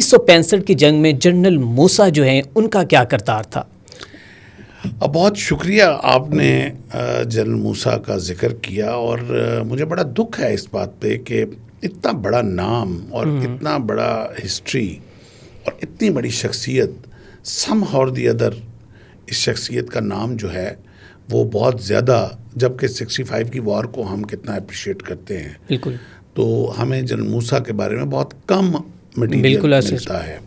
1965 کی جنگ میں جنرل موسیٰ جو ہیں ان کا کیا کردار تھا؟ بہت شکریہ آپ نے جنرل موسیٰ کا ذکر کیا، اور مجھے بڑا دکھ ہے اس بات پہ کہ اتنا بڑا نام اور اتنا بڑا ہسٹری اور اتنی بڑی شخصیت سم اور دی ادر، اس شخصیت کا نام جو ہے وہ بہت زیادہ، جبکہ 65 کی وار کو ہم کتنا اپریشیٹ کرتے ہیں، بالکل، تو ہمیں جنرل موسیٰ کے بارے میں بہت کم مٹیریل ملتا ہے۔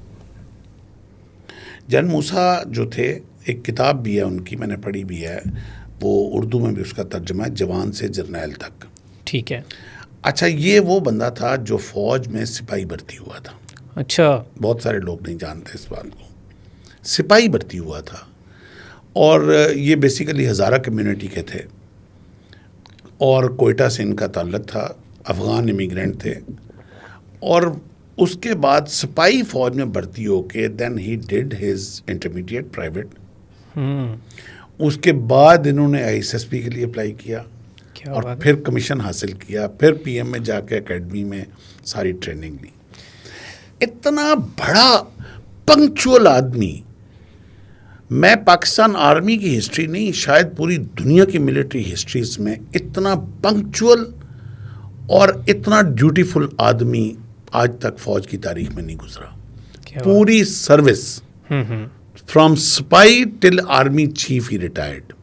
جنرل موسیٰ جو تھے، ایک کتاب بھی ہے ان کی، میں نے پڑھی بھی ہے، وہ اردو میں بھی اس کا ترجمہ ہے، جوان سے جرنیل تک۔ ٹھیک ہے۔ اچھا، یہ وہ بندہ تھا جو فوج میں سپاہی بھرتی ہوا تھا۔ اچھا، بہت سارے لوگ نہیں جانتے اس بات کو۔ سپاہی بھرتی ہوا تھا، اور یہ بیسیکلی ہزارہ کمیونٹی کے تھے، اور کوئٹہ سے ان کا تعلق تھا، افغان امیگرینٹ تھے، اور اس کے بعد سپاہی فوج میں بھرتی ہو کے دین ہی ڈیڈ ہز انٹرمیڈیٹ پرائیویٹ۔ اس کے بعد انہوں نے آئی ایس ایس پی کے لیے اپلائی کیا، اور پھر کمیشن حاصل کیا، پھر پی ایم میں جا کے اکیڈمی میں ساری ٹریننگ لی۔ اتنا بڑا پنکچول آدمی، میں پاکستان آرمی کی ہسٹری نہیں، شاید پوری دنیا کی ملٹری ہسٹریز میں اتنا پنکچول اور اتنا ڈیوٹیفل آدمی آج تک فوج کی تاریخ میں نہیں گزرا۔ پوری سروس فرام سپاہی ٹل آرمی چیف ہی ریٹائرڈ،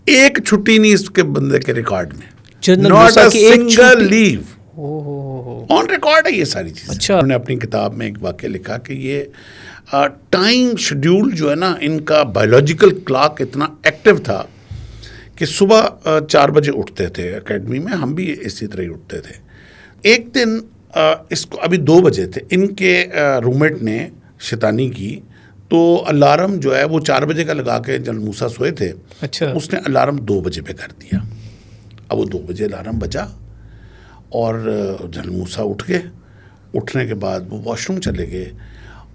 ایک چھٹی نہیں اس کے بندے کے ریکارڈ میں، not a single leave, on record ہے یہ ساری چیزیں۔ انہوں نے اپنی کتاب میں ایک واقعہ لکھا کہ یہ ٹائم شیڈیول جو ہے نا، ان کا بایولوجیکل کلاک اتنا ایکٹیو تھا کہ صبح 4 بجے اٹھتے تھے اکیڈمی میں، ہم بھی اسی طرح ہی اٹھتے تھے۔ ایک دن اس کو ابھی 2 بجے تھے، ان کے روممیٹ نے شیطانی کی، تو الارم جو ہے وہ 4 بجے کا لگا کے جنرل موسیٰ سوئے تھے، اس نے الارم 2 بجے پہ کر دیا۔ اب وہ 2 بجے الارم بجا، اور جنرل موسیٰ اٹھ گئے۔ اٹھنے کے بعد وہ واش روم چلے گئے،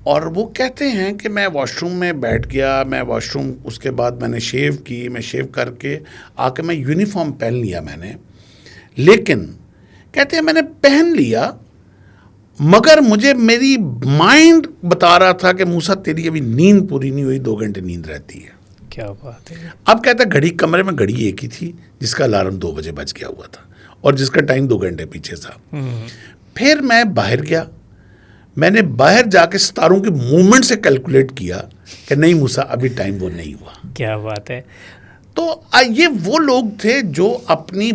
اور وہ کہتے ہیں کہ میں واش روم میں بیٹھ گیا، میں واش روم، اس کے بعد میں نے شیو کی، میں شیو کر کے آ کے میں یونیفارم پہن لیا میں نے، لیکن کہتے ہیں میں نے پہن لیا، مگر مجھے میری مائنڈ بتا رہا تھا کہ موسیٰ تیری ابھی نیند پوری نہیں ہوئی، 2 گھنٹے نیند رہتی ہے۔ کیا بات ہے۔ اب کہتا ہے گھڑی، کمرے میں گھڑی ایک ہی تھی جس کا الارم 2 بجے بج گیا ہوا تھا، اور جس کا ٹائم 2 گھنٹے پیچھے تھا۔ پھر میں باہر گیا، میں نے باہر جا کے ستاروں کی موومنٹ سے کیلکولیٹ کیا کہ نہیں موسیٰ ابھی ٹائم وہ نہیں ہوا۔ کیا بات ہے۔ تو یہ وہ لوگ تھے جو اپنی